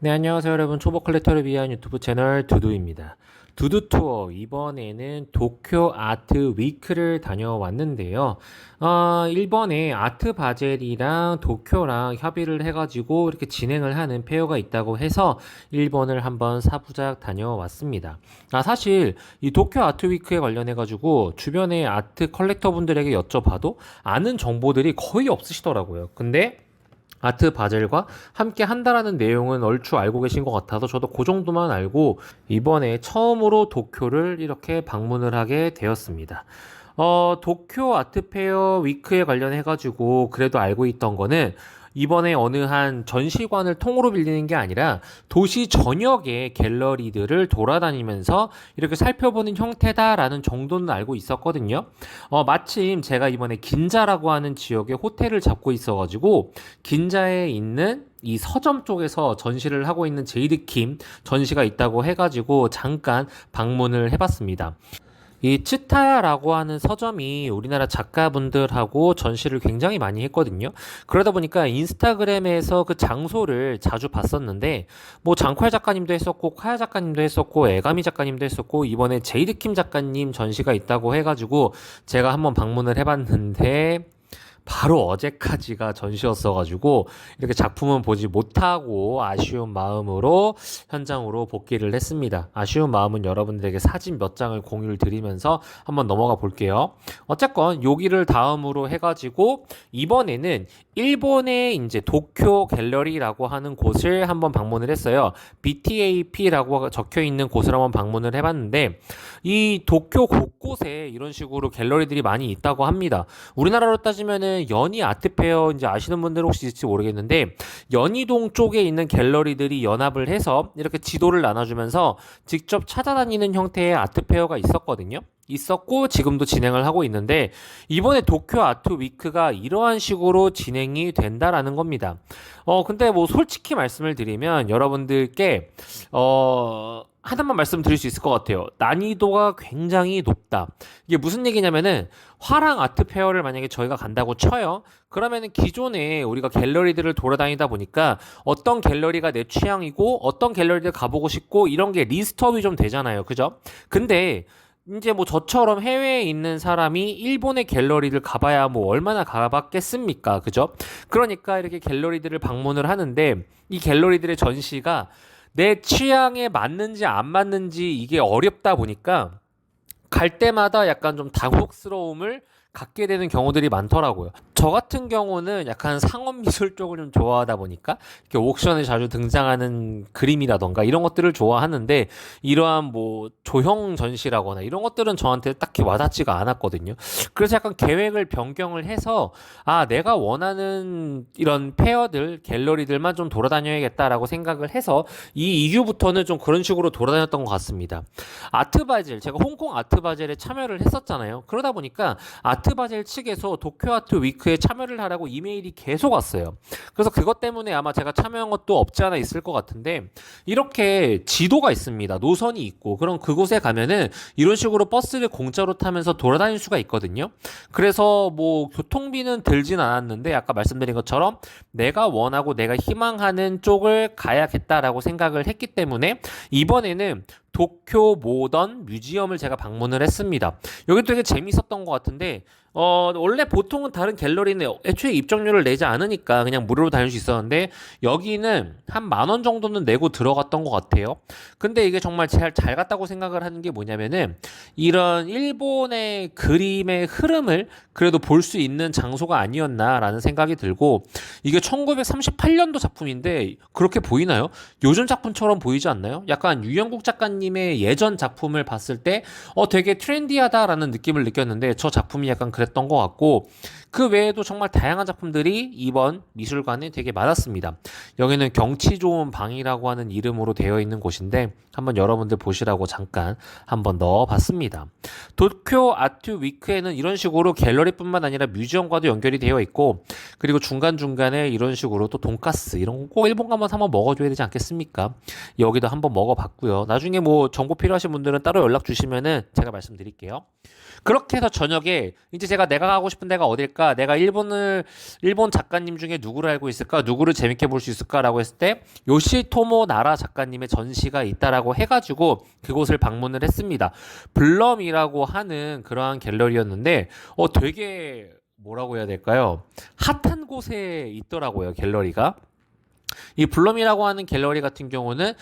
네, 안녕하세요, 여러분. 초보 컬렉터를 위한 유튜브 채널 두두입니다. 두두 투어, 이번에는 도쿄 아트 위크를 다녀왔는데요. 일본에 아트 바젤이랑 도쿄랑 협의를 해가지고 이렇게 진행을 하는 페어가 있다고 해서 일본을 한번 사부작 다녀왔습니다. 사실 이 도쿄 아트 위크에 관련해가지고 주변에 아트 컬렉터 분들에게 여쭤봐도 아는 정보들이 거의 없으시더라고요. 근데 아트 바젤과 함께 한다라는 내용은 얼추 알고 계신 것 같아서 저도 그 정도만 알고 이번에 처음으로 도쿄를 이렇게 방문을 하게 되었습니다. 도쿄 아트페어 위크에 관련해가지고 그래도 알고 있던 거는 이번에 어느 한 전시관을 통으로 빌리는 게 아니라 도시 전역의 갤러리들을 돌아다니면서 이렇게 살펴보는 형태다라는 정도는 알고 있었거든요. 마침 제가 이번에 긴자라고 하는 지역에 호텔을 잡고 있어가지고 긴자에 있는 이 서점 쪽에서 전시를 하고 있는 제이드킴 전시가 있다고 해가지고 잠깐 방문을 해봤습니다. 이 츠타야라고 하는 서점이 우리나라 작가분들하고 전시를 굉장히 많이 했거든요. 그러다 보니까 인스타그램에서 그 장소를 자주 봤었는데, 뭐 장퀄 작가님도 했었고, 카야 작가님도 했었고, 에가미 작가님도 했었고, 이번에 제이드킴 작가님 전시가 있다고 해가지고 제가 한번 방문을 해봤는데, 바로 어제까지가 전시였어가지고 이렇게 작품은 보지 못하고 아쉬운 마음으로 현장으로 복귀를 했습니다. 아쉬운 마음은 여러분들에게 사진 몇 장을 공유를 드리면서 한번 넘어가 볼게요. 어쨌건 여기를 다음으로 해가지고 이번에는 일본의 이제 도쿄 갤러리라고 하는 곳을 한번 방문을 했어요. BTAP라고 적혀 있는 곳을 한번 방문을 해봤는데 이 도쿄 곳곳에 이런 식으로 갤러리들이 많이 있다고 합니다. 우리나라로 따지면은 연희 아트페어 이제 아시는 분들은 혹시 있을지 모르겠는데 연희동 쪽에 있는 갤러리들이 연합을 해서 이렇게 지도를 나눠주면서 직접 찾아다니는 형태의 아트페어가 있었거든요. 있었고 지금도 진행을 하고 있는데 이번에 도쿄 아트 위크가 이러한 식으로 진행이 된다라는 겁니다. 근데 뭐 솔직히 말씀을 드리면 여러분들께 하나만 말씀드릴 수 있을 것 같아요. 난이도가 굉장히 높다. 이게 무슨 얘기냐면은 화랑 아트 페어를 만약에 저희가 간다고 쳐요. 그러면은 기존에 우리가 갤러리들을 돌아다니다 보니까 어떤 갤러리가 내 취향이고 어떤 갤러리를 가보고 싶고 이런 게 리스트업이 좀 되잖아요. 그죠? 근데 이제 뭐 저처럼 해외에 있는 사람이 일본의 갤러리를 가봐야 뭐 얼마나 가봤겠습니까? 그죠? 그러니까 이렇게 갤러리들을 방문을 하는데 이 갤러리들의 전시가 내 취향에 맞는지 안 맞는지 이게 어렵다 보니까 갈 때마다 약간 좀 당혹스러움을 갖게 되는 경우들이 많더라고요. 저 같은 경우는 약간 상업 미술 쪽을 좀 좋아하다 보니까 이렇게 옥션에 자주 등장하는 그림이라던가 이런 것들을 좋아하는데 이러한 뭐 조형 전시라거나 이런 것들은 저한테 딱히 와닿지가 않았거든요. 그래서 약간 계획을 변경을 해서 내가 원하는 이런 페어들, 갤러리들만 좀 돌아다녀야겠다라고 생각을 해서 이 이후부터는 좀 그런 식으로 돌아다녔던 것 같습니다. 아트바젤, 제가 홍콩 아트바젤에 참여를 했었잖아요. 그러다 보니까 아트바젤 측에서 도쿄 아트 위크에 참여를 하라고 이메일이 계속 왔어요. 그래서 그것 때문에 아마 제가 참여한 것도 없지 않아 있을 것 같은데 이렇게 지도가 있습니다. 노선이 있고 그럼 그곳에 가면은 이런 식으로 버스를 공짜로 타면서 돌아다닐 수가 있거든요. 그래서 뭐 교통비는 들진 않았는데 아까 말씀드린 것처럼 내가 원하고 내가 희망하는 쪽을 가야겠다라고 생각을 했기 때문에 이번에는 도쿄 모던 뮤지엄을 제가 방문을 했습니다. 여기 되게 재밌었던 것 같은데 원래 보통은 다른 갤러리는 애초에 입장료를 내지 않으니까 그냥 무료로 다닐 수 있었는데 여기는 한 10,000원 정도는 내고 들어갔던 것 같아요. 근데 이게 정말 잘 갔다고 생각을 하는 게 뭐냐면은 이런 일본의 그림의 흐름을 그래도 볼 수 있는 장소가 아니었나라는 생각이 들고 이게 1938년도 작품인데 그렇게 보이나요? 요즘 작품처럼 보이지 않나요? 약간 유영국 작가님의 예전 작품을 봤을 때 되게 트렌디하다라는 느낌을 느꼈는데 저 작품이 약간 그랬던 것 같고 그 외에도 정말 다양한 작품들이 이번 미술관에 되게 많았습니다. 여기는 경치 좋은 방이라고 하는 이름으로 되어 있는 곳인데 한번 여러분들 보시라고 잠깐 한번 넣어봤습니다. 도쿄 아트 위크에는 이런 식으로 갤러리뿐만 아니라 뮤지엄과도 연결이 되어 있고 그리고 중간중간에 이런 식으로 또 돈가스 이런 거 꼭 일본 가면 한번 먹어줘야 되지 않겠습니까? 여기도 한번 먹어봤고요. 나중에 뭐 정보 필요하신 분들은 따로 연락 주시면은 제가 말씀드릴게요. 그렇게 해서 저녁에 이제 기재가 내가 가고 싶은 데가 어딜까? 내가 일본 작가님 중에 누구를 알고 있을까? 누구를 재밌게 볼 수 있을까라고 했을 때 요시토모 나라 작가님의 전시가 있다라고 해가지고 그곳을 방문을 했습니다. 블럼이라고 하는 그러한 갤러리였는데 되게 뭐라고 해야 될까요? 핫한 곳에 있더라고요, 갤러리가. 이 블럼이라고 하는 갤러리 같은 경우는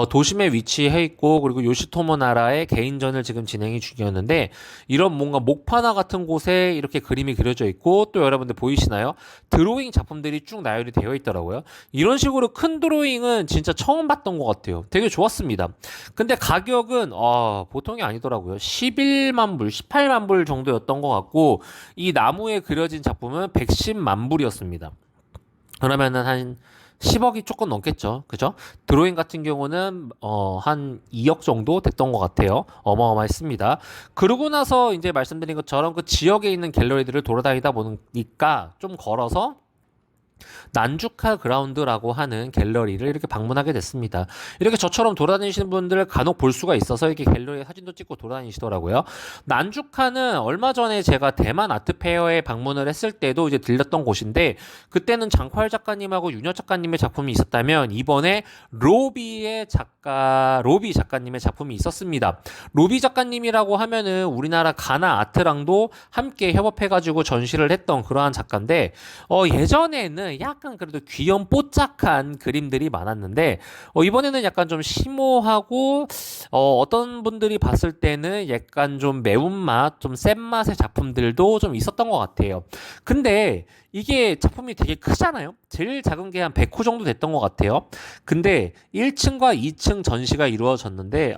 도심에 위치해 있고 그리고 요시토모 나라의 개인전을 지금 진행이 중이었는데 이런 뭔가 목판화 같은 곳에 이렇게 그림이 그려져 있고 또 여러분들 보이시나요? 드로잉 작품들이 쭉 나열이 되어 있더라고요. 이런 식으로 큰 드로잉은 진짜 처음 봤던 것 같아요. 되게 좋았습니다. 근데 가격은 보통이 아니더라고요. 11만 불, 18만 불 정도였던 것 같고 이 나무에 그려진 작품은 110만 불이었습니다. 그러면은 한 10억이 조금 넘겠죠. 그죠? 드로잉 같은 경우는 한 2억 정도 됐던 것 같아요. 어마어마했습니다. 그러고 나서 이제 말씀드린 것처럼 그 지역에 있는 갤러리들을 돌아다니다 보니까 좀 걸어서 난주카 그라운드라고 하는 갤러리를 이렇게 방문하게 됐습니다. 이렇게 저처럼 돌아다니시는 분들을 간혹 볼 수가 있어서 이렇게 갤러리에 사진도 찍고 돌아다니시더라고요. 난주카는 얼마 전에 제가 대만 아트페어에 방문을 했을 때도 이제 들렸던 곳인데 그때는 장활 작가님하고 윤여 작가님의 작품이 있었다면 이번에 로비 작가님의 작품이 있었습니다. 로비 작가님이라고 하면은 우리나라 가나 아트랑도 함께 협업해가지고 전시를 했던 그러한 작가인데 예전에는 약간 그래도 귀염뽀짝한 그림들이 많았는데 이번에는 약간 좀 심오하고 어떤 분들이 봤을 때는 약간 좀 매운맛, 좀 센 맛의 작품들도 좀 있었던 것 같아요. 근데 이게 작품이 되게 크잖아요. 제일 작은 게 한 100호 정도 됐던 것 같아요. 근데 1층과 2층 전시가 이루어졌는데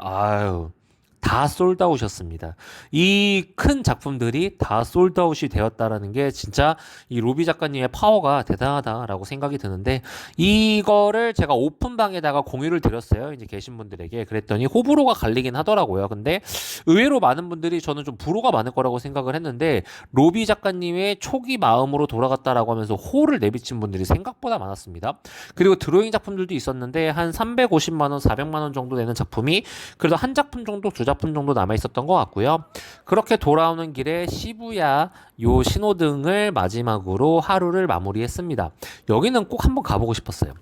다 솔드아웃이었습니다. 이 큰 작품들이 다 솔드아웃이 되었다라는 게 진짜 이 로비 작가님의 파워가 대단하다라고 생각이 드는데 이거를 제가 오픈방에다가 공유를 드렸어요. 이제 계신 분들에게 그랬더니 호불호가 갈리긴 하더라고요. 근데 의외로 많은 분들이 저는 좀 불호가 많을 거라고 생각을 했는데 로비 작가님의 초기 마음으로 돌아갔다라고 하면서 호를 내비친 분들이 생각보다 많았습니다. 그리고 드로잉 작품들도 있었는데 한 350만 원, 400만 원 정도 되는 작품이 그래도 한 작품 정도, 두 작품 정도 남아 있었던 것 같고요. 그렇게 돌아오는 길에 시부야 요 신호등을 마지막으로 하루를 마무리했습니다. 여기는 꼭 한번 가보고 싶었어요.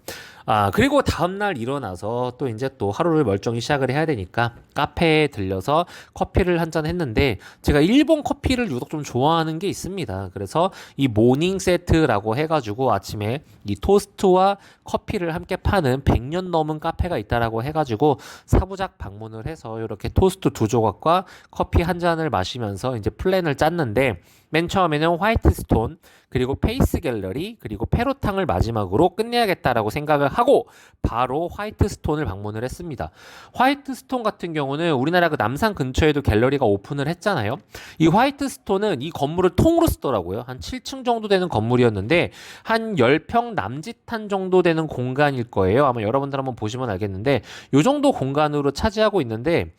그리고 다음날 일어나서 또 이제 또 하루를 멀쩡히 시작을 해야 되니까 카페에 들려서 커피를 한 잔 했는데 제가 일본 커피를 유독 좀 좋아하는 게 있습니다. 그래서 이 모닝 세트라고 해가지고 아침에 이 토스트와 커피를 함께 파는 100년 넘은 카페가 있다라고 해가지고 사부작 방문을 해서 이렇게 토스트 2조각과 커피 한 잔을 마시면서 이제 플랜을 짰는데 맨 처음에는 화이트 스톤 그리고 페이스 갤러리 그리고 페로탕을 마지막으로 끝내야겠다라고 생각을 하고 바로 화이트 스톤을 방문을 했습니다. 화이트 스톤 같은 경우는 우리나라 그 남산 근처에도 갤러리가 오픈을 했잖아요. 이 화이트 스톤은 이 건물을 통으로 쓰더라고요. 한 7층 정도 되는 건물이었는데 한 10평 남짓한 정도 되는 공간일 거예요. 아마 여러분들 한번 보시면 알겠는데 이 정도 공간으로 차지하고 있는데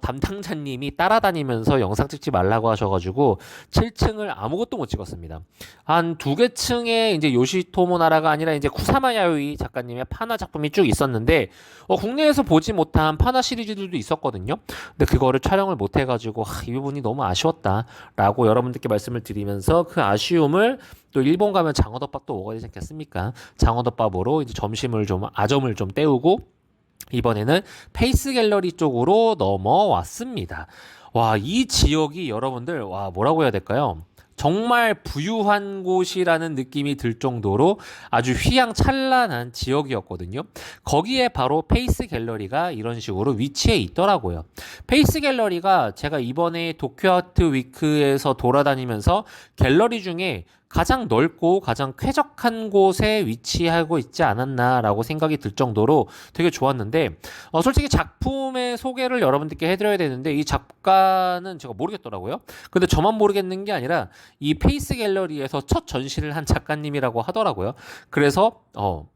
담당자님이 따라다니면서 영상 찍지 말라고 하셔가지고 7층을 아무것도 못 찍었습니다. 한 두 개 층에 이제 요시토모 나라가 아니라 이제 쿠사마 야요이 작가님의 파나 작품이 쭉 있었는데 국내에서 보지 못한 파나 시리즈들도 있었거든요. 근데 그거를 촬영을 못 해가지고 이 부분이 너무 아쉬웠다라고 여러분들께 말씀을 드리면서 그 아쉬움을 또 일본 가면 장어덮밥도 먹어야 되지 않겠습니까? 장어덮밥으로 이제 점심을 좀 아점을 좀 때우고 이번에는 페이스 갤러리 쪽으로 넘어왔습니다. 이 지역이 여러분들, 뭐라고 해야 될까요? 정말 부유한 곳이라는 느낌이 들 정도로 아주 휘황찬란한 지역이었거든요. 거기에 바로 페이스 갤러리가 이런 식으로 위치해 있더라고요. 페이스 갤러리가 제가 이번에 도쿄 아트 위크에서 돌아다니면서 갤러리 중에 가장 넓고 가장 쾌적한 곳에 위치하고 있지 않았나라고 생각이 들 정도로 되게 좋았는데 솔직히 작품의 소개를 여러분들께 해드려야 되는데 이 작가는 제가 모르겠더라고요. 근데 저만 모르겠는 게 아니라 이 페이스 갤러리에서 첫 전시를 한 작가님이라고 하더라고요. 그래서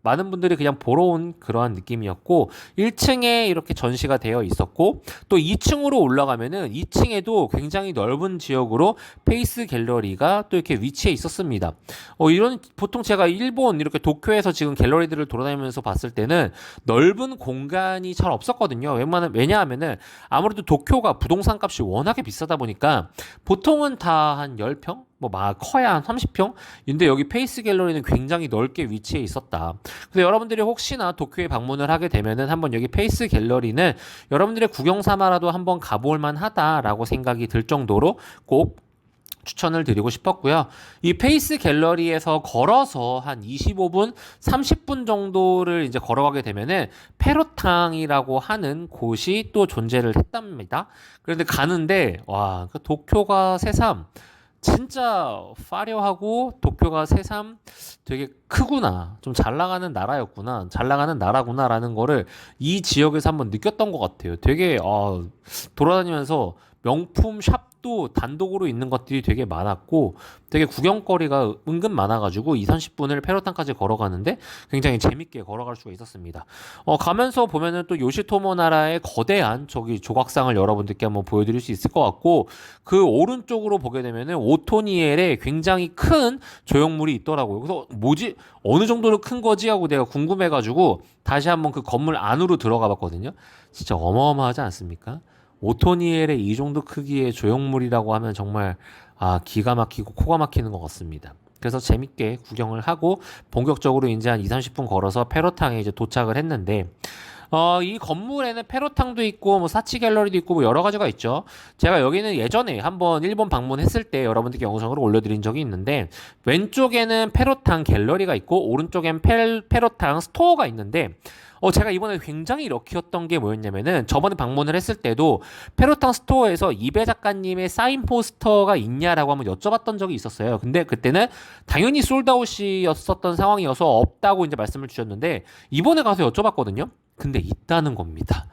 많은 분들이 그냥 보러 온 그러한 느낌이었고 1층에 이렇게 전시가 되어 있었고 또 2층으로 올라가면은 2층에도 굉장히 넓은 지역으로 페이스 갤러리가 또 이렇게 위치해 있었습니다. 없습니다. 이런 보통 제가 일본 이렇게 도쿄에서 지금 갤러리들을 돌아다니면서 봤을 때는 넓은 공간이 잘 없었거든요. 왜냐하면은 아무래도 도쿄가 부동산 값이 워낙에 비싸다 보니까 보통은 다 한 10평? 커야 한 30평? 근데 여기 페이스 갤러리는 굉장히 넓게 위치해 있었다. 그래서 여러분들이 혹시나 도쿄에 방문을 하게 되면은 한번 여기 페이스 갤러리는 여러분들의 구경 삼아라도 한번 가볼 만하다라고 생각이 들 정도로 꼭 추천을 드리고 싶었고요. 이 페이스 갤러리에서 걸어서 한 25분, 30분 정도를 이제 걸어가게 되면은 페로탕이라고 하는 곳이 또 존재를 했답니다. 그런데 가는데 와, 그 도쿄가 새삼 진짜 화려하고 도쿄가 새삼 되게 크구나. 좀 잘 나가는 나라였구나. 잘 나가는 나라구나라는 거를 이 지역에서 한번 느꼈던 것 같아요. 되게 돌아다니면서 명품 샵도 단독으로 있는 것들이 되게 많았고 되게 구경거리가 은근 많아가지고 2, 30분을 페로탄까지 걸어가는데 굉장히 재밌게 걸어갈 수가 있었습니다. 가면서 보면은 또 요시토모 나라의 거대한 저기 조각상을 여러분들께 한번 보여드릴 수 있을 것 같고 그 오른쪽으로 보게 되면은 오토니엘에 굉장히 큰 조형물이 있더라고요. 그래서 뭐지? 어느 정도로 큰 거지? 하고 내가 궁금해가지고 다시 한번 그 건물 안으로 들어가 봤거든요. 진짜 어마어마하지 않습니까? 오토니엘의 이 정도 크기의 조형물이라고 하면 정말 기가 막히고 코가 막히는 것 같습니다. 그래서 재밌게 구경을 하고 본격적으로 이제 한 2, 30분 걸어서 페로탕에 이제 도착을 했는데 이 건물에는 페로탕도 있고 뭐 사치 갤러리도 있고 뭐 여러 가지가 있죠. 제가 여기는 예전에 한번 일본 방문했을 때 여러분들께 영상으로 올려드린 적이 있는데 왼쪽에는 페로탕 갤러리가 있고 오른쪽엔 페로탕 스토어가 있는데 제가 이번에 굉장히 럭키였던 게 뭐였냐면은 저번에 방문을 했을 때도 페로탕 스토어에서 이배 작가님의 사인 포스터가 있냐라고 한번 여쭤봤던 적이 있었어요. 근데 그때는 당연히 솔드아웃이었었던 상황이어서 없다고 이제 말씀을 주셨는데 이번에 가서 여쭤봤거든요. 근데 있다는 겁니다.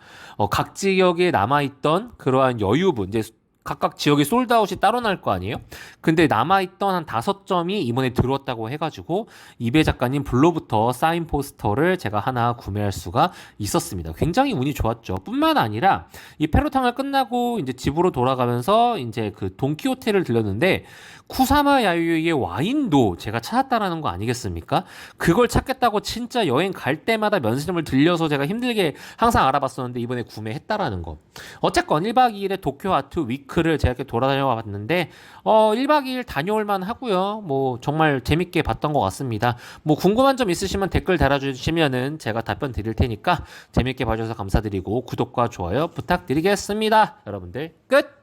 각 지역에 남아있던 그러한 여유분, 이제 각각 지역에 솔드아웃이 따로 날 거 아니에요? 근데 남아있던 한 5점이 이번에 들어왔다고 해가지고 이배 작가님 블로부터 사인 포스터를 제가 하나 구매할 수가 있었습니다. 굉장히 운이 좋았죠. 뿐만 아니라 이 페로탕을 끝나고 이제 집으로 돌아가면서 이제 그 돈키호테를 들렸는데 쿠사마 야유이의 와인도 제가 찾았다라는 거 아니겠습니까? 그걸 찾겠다고 진짜 여행 갈 때마다 면세점을 들려서 제가 힘들게 항상 알아봤었는데 이번에 구매했다라는 거. 어쨌건 1박 2일의 도쿄 아트 위크를 제가 이렇게 돌아다녀 봤는데 1박 2일 다녀올 만 하고요. 뭐 정말 재밌게 봤던 것 같습니다. 뭐 궁금한 점 있으시면 댓글 달아주시면은 제가 답변 드릴 테니까 재밌게 봐주셔서 감사드리고 구독과 좋아요 부탁드리겠습니다. 여러분들 끝!